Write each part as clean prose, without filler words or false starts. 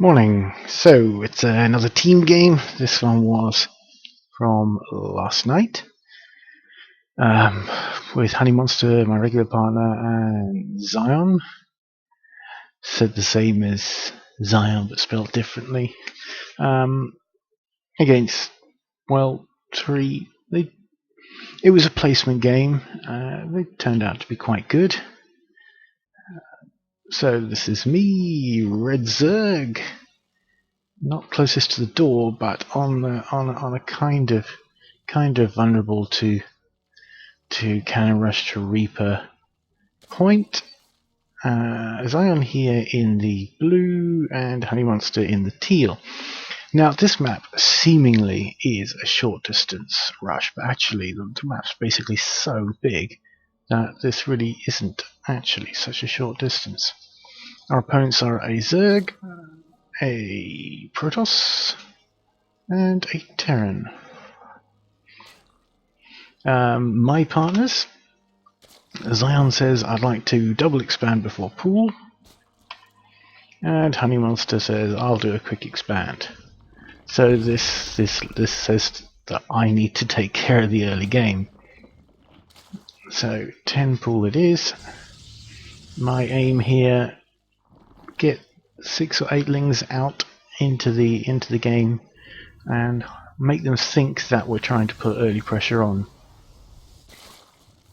Morning. So it's another team game. This one was from last night with Honey Monster, my regular partner, and Zion. Said the same as Zion but spelled differently. Against, well, three. It was a placement game. They turned out to be quite good. So this is me, Red Zerg. Not closest to the door, but on a kind of vulnerable to cannon rush to Reaper point. Zion here in the blue and Honey Monster in the teal. Now this map seemingly is a short distance rush, but actually the map's basically so big that this really isn't actually such a short distance. Our opponents are a Zerg, a Protoss, and a Terran. My partners, Zion says I'd like to double expand before pool, and Honey Monster says I'll do a quick expand. So this says that I need to take care of the early game. So 10 pool it is. My aim here, get 6 or 8 lings out into the game and make them think that we're trying to put early pressure on.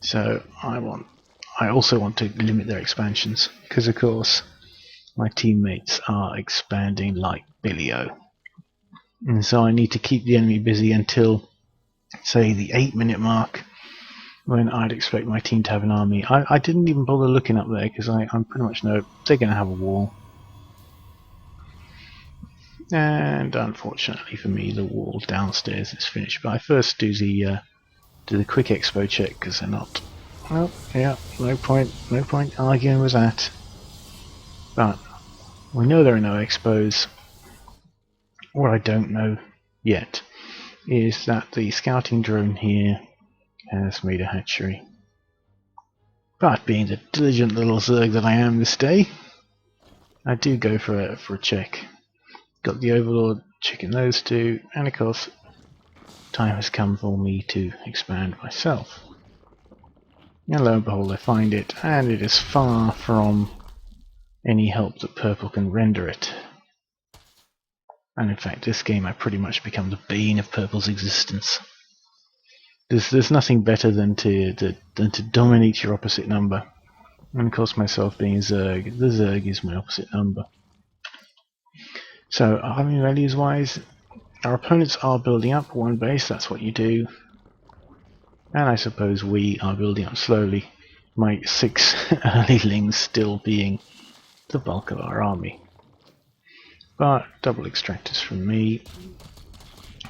So I also want to limit their expansions, because of course my teammates are expanding like Billy-O. And so I need to keep the enemy busy until, say, the 8-minute mark, when I'd expect my team to have an army. I didn't even bother looking up there, because I pretty much know they're going to have a wall. And unfortunately for me, the wall downstairs is finished. But I first do the quick expo check, because they're not. Well, yeah, no point arguing with that. But we know there are no expos. What I don't know yet is that the scouting drone here has made a hatchery. But being the diligent little Zerg that I am this day, I do go for a check. Got the Overlord checking those two, and of course time has come for me to expand myself. And lo and behold, I find it, and it is far from any help that purple can render it. And in fact, this game I pretty much become the bane of purple's existence. There's nothing better than to dominate your opposite number. And of course, myself being a Zerg, the Zerg is my opposite number. So, army values wise, our opponents are building up one base, that's what you do. And I suppose we are building up slowly, my 6 early lings still being the bulk of our army. But double extractors from me.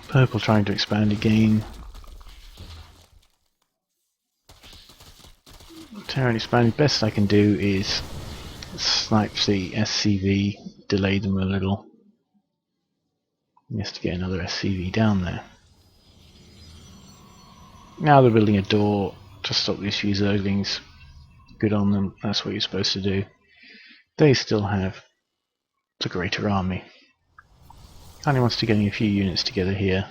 Purple trying to expand again. Terran expanding. Best I can do is snipe the SCV, delay them a little. Just to get another SCV down there. Now they're building a door to stop these few Zerglings. Good on them, that's what you're supposed to do. They still have the greater army. Honey wants to getting a few units together here.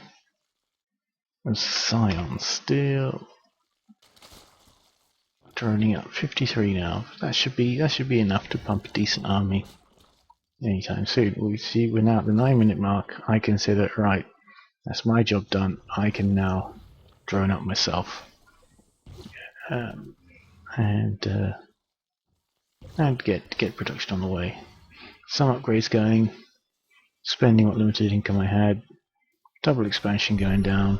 And Zion still droning up 53 now. That should be enough to pump a decent army anytime soon. We see we're now at the 9-minute mark. I consider, right, that's my job done. I can now drone up myself and get production on the way. Some upgrades going, spending what limited income I had, double expansion going down,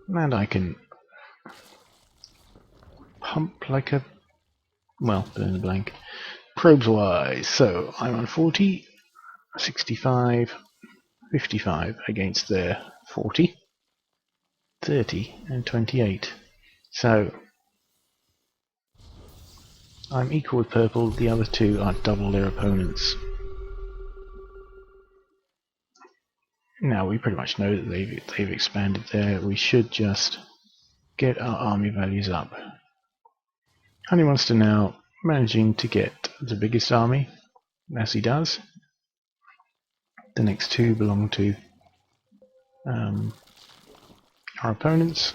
and I can pump like a, well, burn the blank. Probes wise, so I'm on 40, 65, 55 against their 40, 30 and 28. So I'm equal with purple, the other two are double their opponents. Now we pretty much know that they've expanded there. We should just get our army values up. Honey Monster now managing to get the biggest army, as he does. The next two belong to our opponents.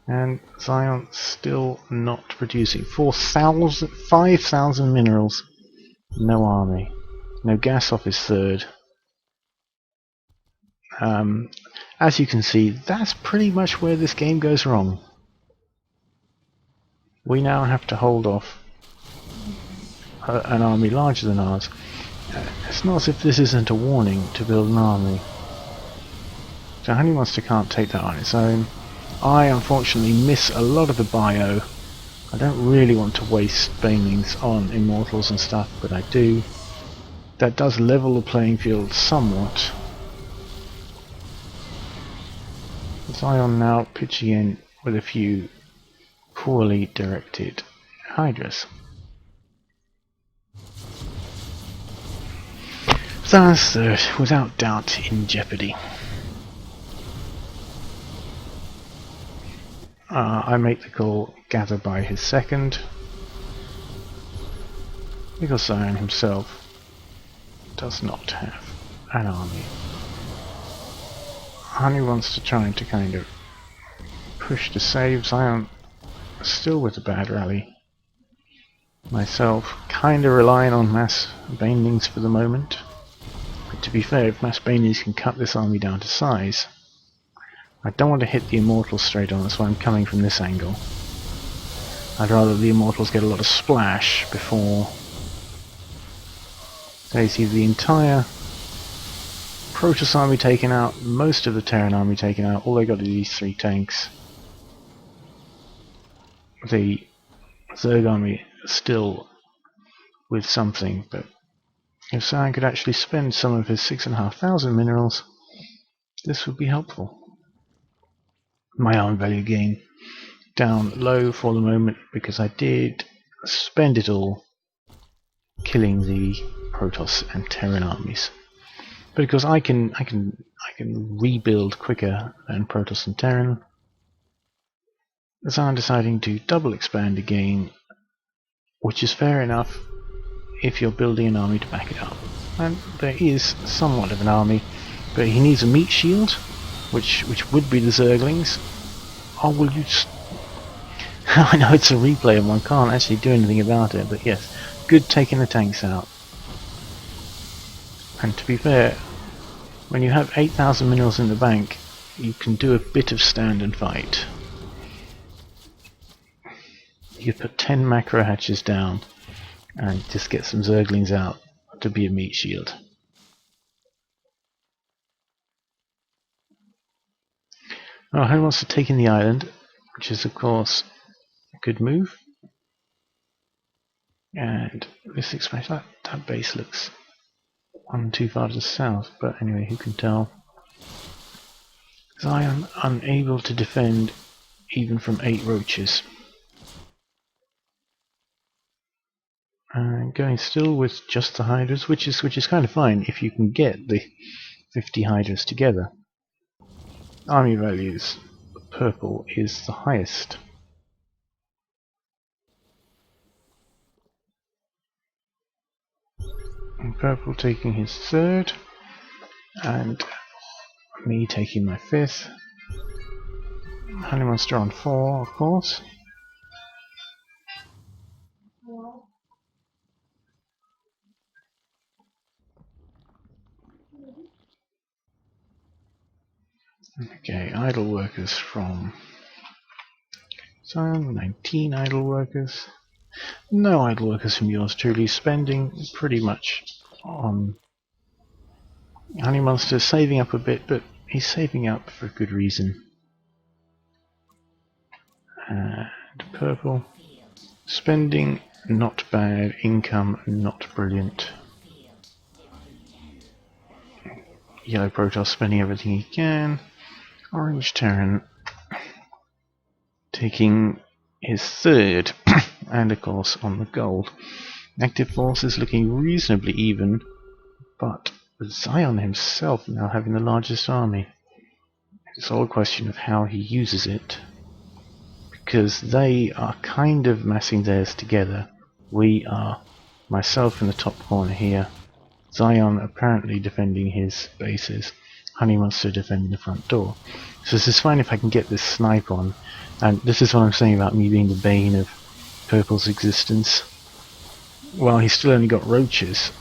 And Zion still not producing. 5,000 minerals. No army. No gas off his third. As you can see, that's pretty much where this game goes wrong. We now have to hold off an army larger than ours. It's not as if this isn't a warning to build an army. So Honey Monster can't take that on its own. I unfortunately miss a lot of the bio. I don't really want to waste banelings on immortals and stuff, but I do. That does level the playing field somewhat. Zion now pitching in with a few poorly directed hydras. Zion's third, without doubt, in jeopardy. I make the call, gather by his second, because Zion himself does not have an army. Honey wants to try to kind of push to save. Zion still with a bad rally. Myself kind of relying on mass banelings for the moment. But to be fair, if mass banelings can cut this army down to size, I don't want to hit the immortals straight on, that's why I'm coming from this angle. I'd rather the immortals get a lot of splash before. So you see the entire Protoss army taken out, most of the Terran army taken out, all they got are these 3 tanks. The Zerg army still with something, but if Zion could actually spend some of his 6,500 minerals, this would be helpful. My arm value gain down low for the moment because I did spend it all killing the Protoss and Terran armies. But because I can rebuild quicker than Protoss and Terran, Zion deciding to double expand again, which is fair enough if you're building an army to back it up. And there is somewhat of an army, but he needs a meat shield, which would be the Zerglings. Oh, will you I know it's a replay and one can't actually do anything about it, but yes, good taking the tanks out. And to be fair, when you have 8,000 minerals in the bank, you can do a bit of stand and fight. You put 10 macro hatches down and just get some Zerglings out to be a meat shield. Oh, who wants to take in the island, which is of course a good move. And this expansion, that base looks one too far to the south, but anyway, who can tell? Zion unable to defend even from 8 roaches. Going still with just the hydras, which is kind of fine if you can get the 50 hydras together. Army values, purple is the highest. And purple taking his third, and me taking my 5th. Honey Monster on 4, of course. Okay, idle workers from Zion, 19 idle workers. No idle workers from yours truly, spending pretty much on Honey Monster, saving up a bit, but he's saving up for a good reason. And purple, spending not bad, income not brilliant. Yellow Protoss spending everything he can. Orange Terran taking his third, and of course on the gold. Active forces looking reasonably even, but Zion himself now having the largest army. It's all a question of how he uses it, because they are kind of massing theirs together. We are, myself in the top corner here, Zion apparently defending his bases, Honey Monster defending the front door. So this is fine if I can get this snipe on, and this is what I'm saying about me being the bane of Purple's existence. While he's still only got roaches,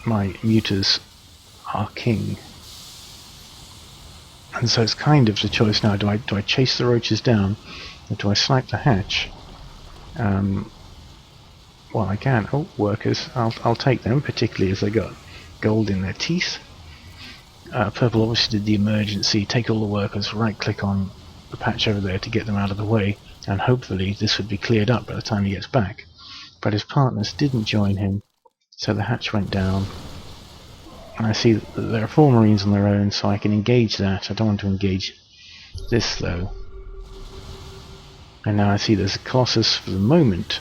my mutas are king. And so it's kind of the choice now, do I chase the roaches down, or do I snipe the hatch? Well, I can. Oh, workers, I'll take them, particularly as they got gold in their teeth. Purple obviously did the emergency, take all the workers, right click on the patch over there to get them out of the way, and hopefully this would be cleared up by the time he gets back. But his partners didn't join him, so the hatch went down. And I see that there are 4 marines on their own, so I can engage that. I don't want to engage this though. And now I see there's a Colossus for the moment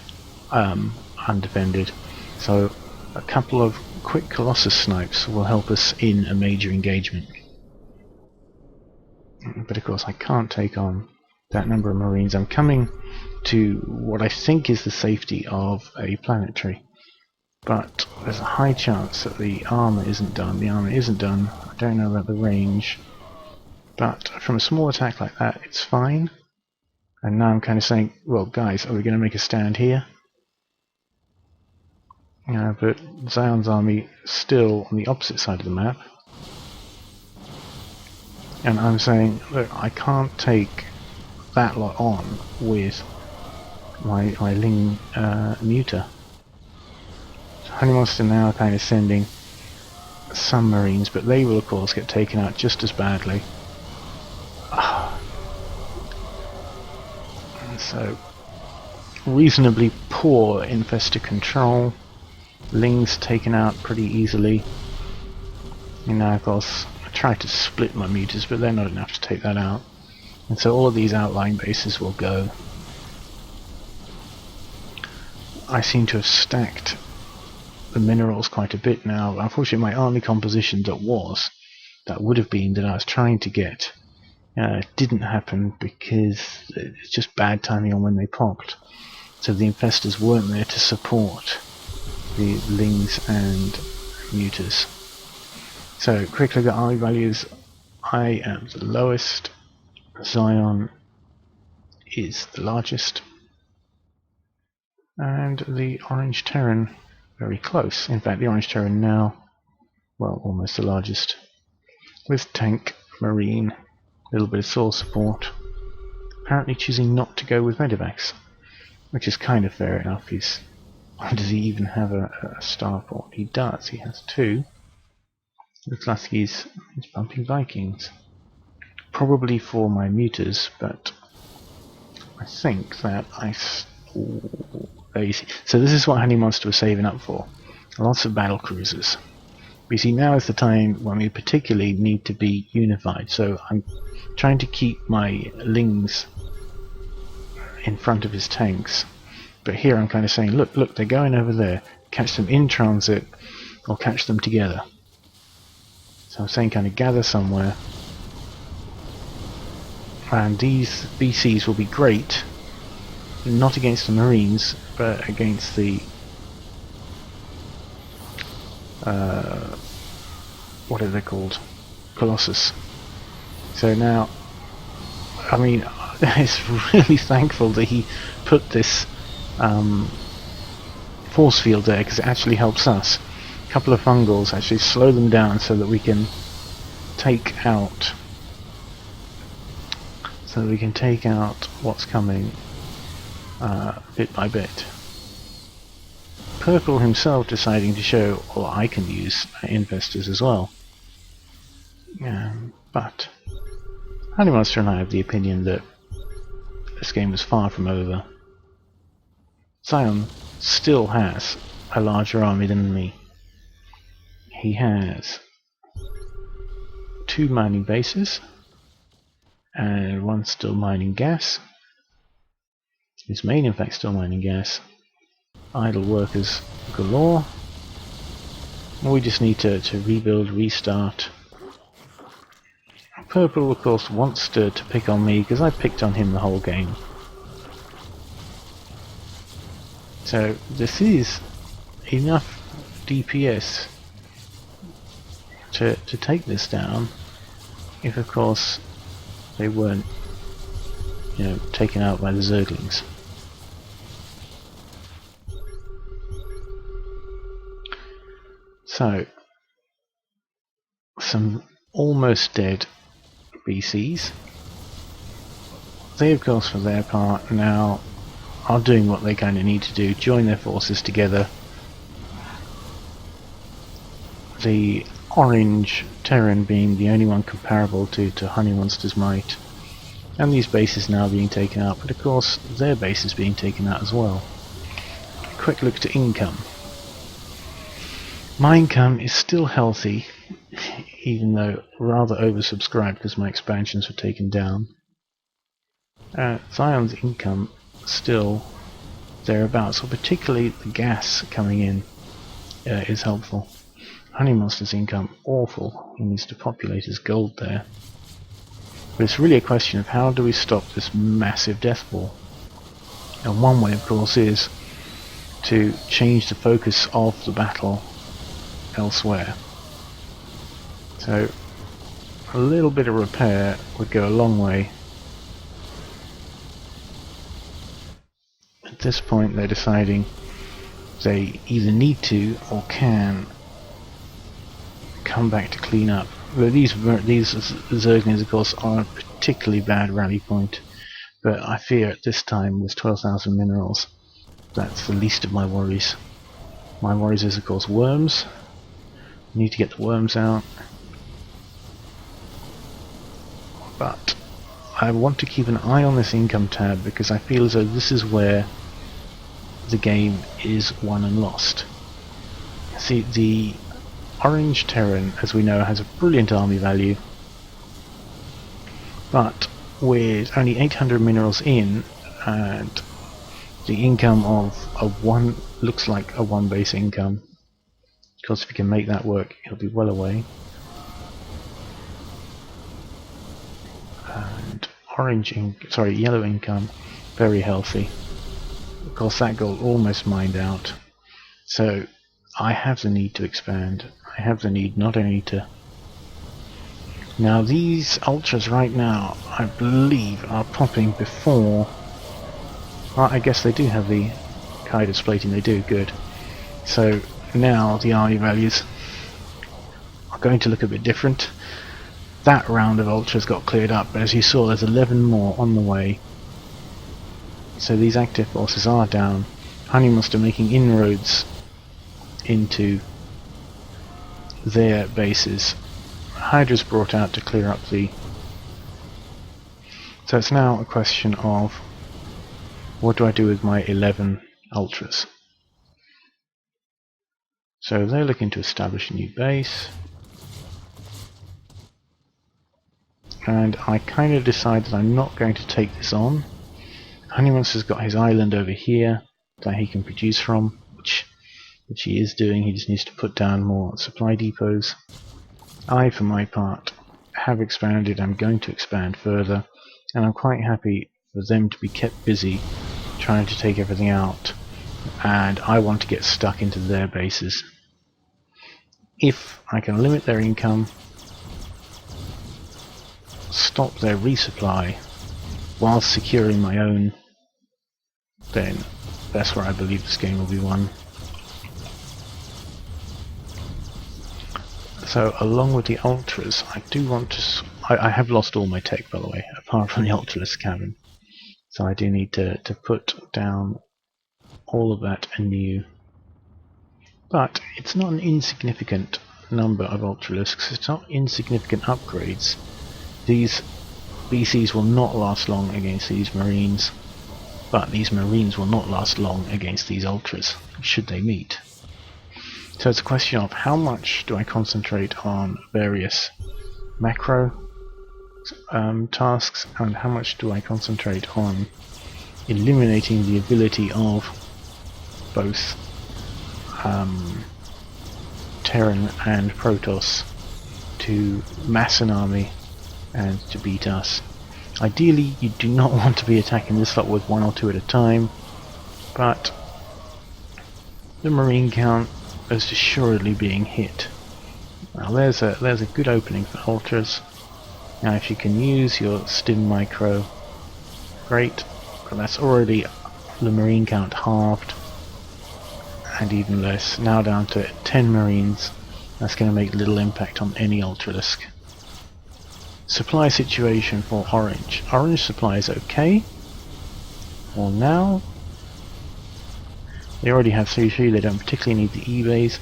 undefended, so a couple of quick Colossus snipes will help us in a major engagement. But of course I can't take on that number of marines. I'm coming to what I think is the safety of a planetary, but there's a high chance that the armor isn't done. The armor isn't done. I don't know about the range, but from a small attack like that it's fine. And now I'm kind of saying, well guys, are we going to make a stand here? But Zion's army still on the opposite side of the map, and I'm saying, look, I can't take that lot on with my Ling Muta. Honey Monster now kind of sending some marines, but they will of course get taken out just as badly. And so reasonably poor infestor control. Ling's taken out pretty easily. And now of course I tried to split my mutas, but they're not enough to take that out. And so all of these outlying bases will go. I seem to have stacked the minerals quite a bit now. Unfortunately my army composition that would have been that I was trying to get didn't happen because it's just bad timing on when they popped. So the infestors weren't there to support the Lings and mutas. So quickly the army values. I am the lowest, Zion is the largest, and the Orange Terran very close. In fact the Orange Terran now, well, almost the largest, with tank, marine, a little bit of soul support, apparently choosing not to go with medevacs, which is kind of fair enough. Does he even have a starport? He does, he has 2. Looks like he's bumping Vikings. Probably for my mutas, but I think that there you see. So this is what Honey Monster was saving up for. Lots of battle cruisers. But you see, now is the time when we particularly need to be unified. So I'm trying to keep my Lings in front of his tanks. But here I'm kind of saying, look, they're going over there. Catch them in transit, or catch them together. So I'm saying kind of gather somewhere. And these BCs will be great, not against the Marines, but against the what are they called? Colossus. So now, I mean, it's really thankful that he put this force field there, because it actually helps us. A couple of fungals actually slow them down so that we can take out what's coming bit by bit. Purple himself deciding to show, well, I can use infestors as well. But Honey Monster and I have the opinion that this game is far from over. Zion still has a larger army than me. He has 2 mining bases and 1 still mining gas. His main, in fact, still mining gas. Idle workers galore. We just need to rebuild, restart. Purple, of course, wants to pick on me because I picked on him the whole game. So this is enough DPS to take this down if, of course, they weren't, taken out by the Zerglings. So, some almost dead BCs. They, of course, for their part, now are doing what they kind of need to do, join their forces together. The orange Terran being the only one comparable to Honey Monster's might, and these bases now being taken out, but of course their base is being taken out as well. Quick look to income. My income is still healthy, even though rather oversubscribed because my expansions were taken down. Zion's income still thereabouts, so particularly the gas coming in is helpful. Honey Monster's income awful. He needs to populate his gold there. But it's really a question of how do we stop this massive death ball. And one way, of course, is to change the focus of the battle elsewhere. So a little bit of repair would go a long way. At this point they're deciding they either need to or can come back to clean up. Well, these Zerglings, of course, are a particularly bad rally point, but I fear at this time with 12,000 minerals that's the least of my worries. My worries is, of course, worms. Need to get the worms out, but I want to keep an eye on this income tab because I feel as though this is where the game is won and lost. See, the orange Terran, as we know, has a brilliant army value, but with only 800 minerals in and the income of a one, looks like a one base income. Of course, if you can make that work, it'll be well away. And yellow income, very healthy. Of course, that gold almost mined out. So I have the need to expand. I have the need not only to... Now these ultras right now, I believe, are popping before... Well, I guess they do have the Kaidos plating, they do, good. So now the army values are going to look a bit different. That round of ultras got cleared up, but as you saw there's 11 more on the way. So these active forces are down. Honey Monster making inroads into their bases. Hydra's brought out to clear up the... So it's now a question of what do I do with my 11 ultras. So they're looking to establish a new base. And I kind of decide that I'm not going to take this on. Honey Monster's got his island over here that he can produce from, which he is doing. He just needs to put down more supply depots. I, for my part, have expanded. I'm going to expand further, and I'm quite happy for them to be kept busy trying to take everything out, and I want to get stuck into their bases. If I can limit their income, stop their resupply while securing my own, then that's where I believe this game will be won. So along with the ultras, I do want to... I have lost all my tech, by the way, apart from the ultralisk cabin. So I do need to put down all of that anew. But it's not an insignificant number of ultralisks, it's not insignificant upgrades. These BCs will not last long against these marines, but these marines will not last long against these ultras, should they meet. So it's a question of how much do I concentrate on various macro tasks, and how much do I concentrate on eliminating the ability of both Terran and Protoss to mass an army and to beat us. Ideally you do not want to be attacking this lot with one or two at a time, but the marine count is assuredly being hit. Now there's a good opening for ultras. Now if you can use your stim micro, great, but that's already the marine count halved, and even less, now down to 10 marines. That's going to make little impact on any ultralisk. Supply situation for orange. Orange supply is okay. Well, now they already have 3-3, they don't particularly need the e-bays.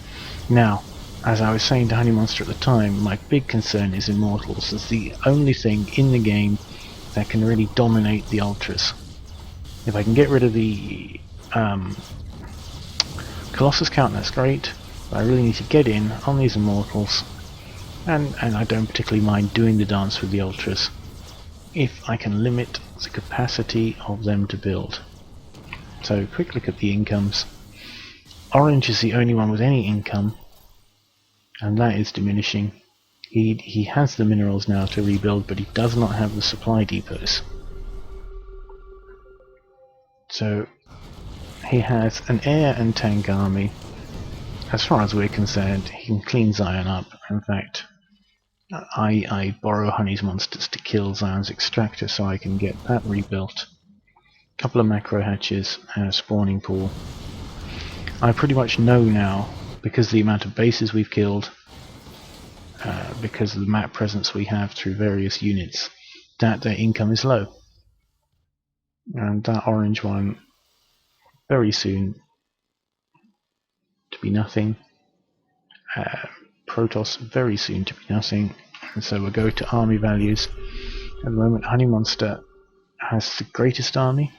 Now, as I was saying to Honey Monster at the time, my big concern is Immortals. It's the only thing in the game that can really dominate the ultras. If I can get rid of the Colossus count, that's great, but I really need to get in on these Immortals, and I don't particularly mind doing the dance with the ultras if I can limit the capacity of them to build. So quick look at the incomes. Orange is the only one with any income, and that is diminishing. He has the minerals now to rebuild, but he does not have the supply depots. So he has an air and tank army. As far as we're concerned, he can clean Zion up. In fact, I borrow Honey's monsters to kill Zion's extractor so I can get that rebuilt. A couple of macro hatches and a spawning pool. I pretty much know now, because of the amount of bases we've killed, because of the map presence we have through various units, that their income is low. And that orange one, very soon to be nothing. Protoss, very soon to be nothing. And so we'll go to army values. At the moment, Honey Monster has the greatest army,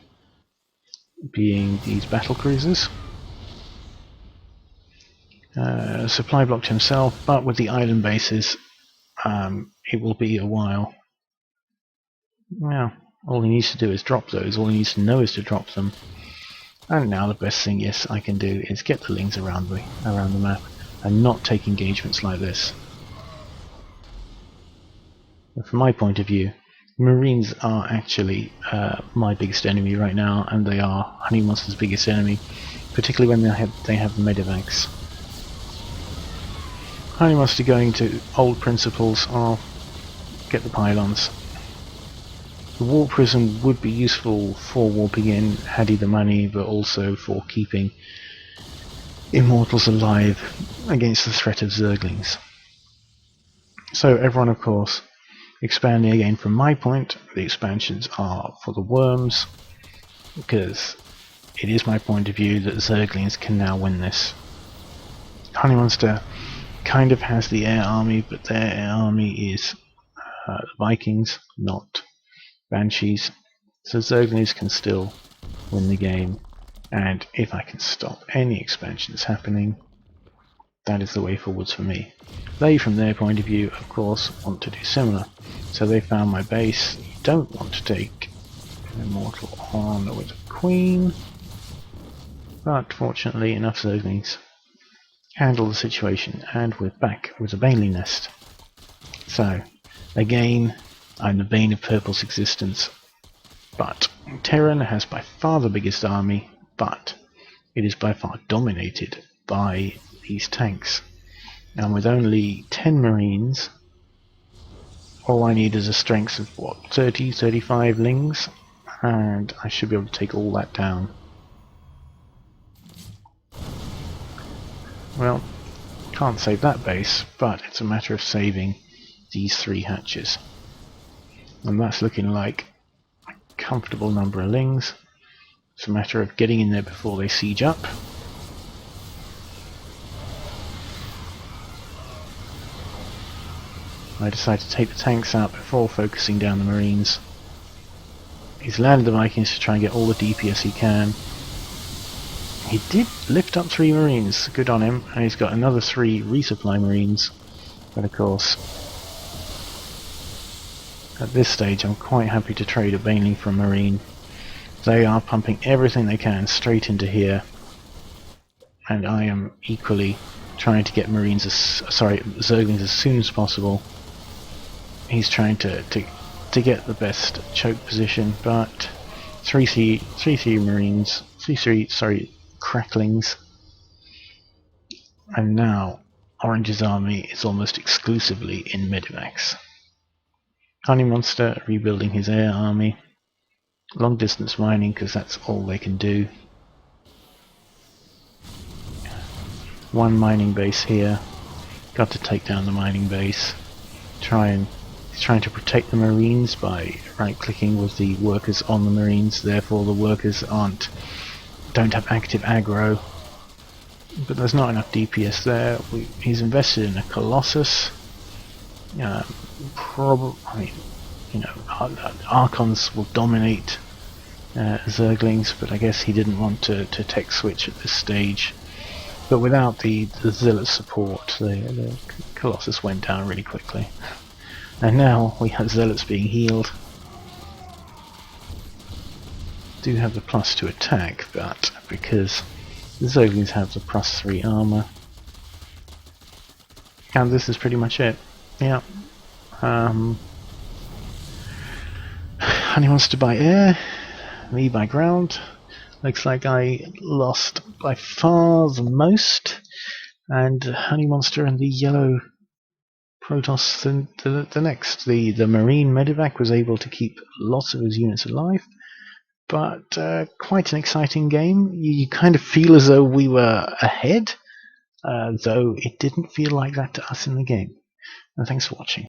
being these battle cruisers. Supply blocked himself, but with the island bases, it will be a while. Now, all he needs to do is drop those. All he needs to know is to drop them. And now the best thing, yes, I can do is get the lings around the map and not take engagements like this. But from my point of view, Marines are actually my biggest enemy right now, and they are Honey Monster's biggest enemy, particularly when they have the medevacs. Honey Monster going to old principles of get the pylons. The warp prism would be useful for warping in had he the money, but also for keeping Immortals alive against the threat of Zerglings. So everyone, of course, expanding again. From my point, the expansions are for the worms, because it is my point of view that Zerglings can now win this. Honey Monster kind of has the air army, but their air army is the Vikings, not Banshees. So Zerglings can still win the game, and if I can stop any expansions happening, that is the way forwards for me. They, from their point of view, of course, want to do similar. So they found my base. You don't want to take an Immortal on with a Queen, but fortunately enough Zerglings handle the situation, and we're back with a Baneling nest. So, again, I'm the bane of Purple's existence, but Terran has by far the biggest army, but it is by far dominated by these tanks. And with only 10 Marines, all I need is a strength of what, 30, 35 lings, and I should be able to take all that down. Well, can't save that base, but it's a matter of saving these 3 hatches. And that's looking like a comfortable number of lings. It's a matter of getting in there before they siege up. I decide to take the tanks out before focusing down the Marines. He's landed the Vikings to try and get all the DPS he can. He did lift up 3 Marines, good on him, and he's got another 3 resupply Marines. But of course, at this stage I'm quite happy to trade a Baneling for a Marine. They are pumping everything they can straight into here, and I am equally trying to get Zerglings as soon as possible. He's trying to get the best choke position, but 3 Marines, 3 cracklings, and now Orange's army is almost exclusively in medevacs. Honey Monster rebuilding his air army. Long distance mining because that's all they can do. One mining base here. Got to take down the mining base. He's trying to protect the Marines by right-clicking with the workers on the Marines. Therefore, the workers don't have active aggro. But there's not enough DPS there. He's invested in a Colossus. Archons will dominate Zerglings, but I guess he didn't want to tech switch at this stage. But without the Zealot support, the Colossus went down really quickly. And now we have Zealots being healed. Do have the +2 attack, but because the Zerglings have the +3 armor. And this is pretty much it. Yeah. Honey wants to buy air, me by ground. Looks like I lost by far the most, and Honey Monster and the yellow Protoss the next. The Marine Medevac was able to keep lots of his units alive, but quite an exciting game. You kind of feel as though we were ahead, though it didn't feel like that to us in the game. And thanks for watching.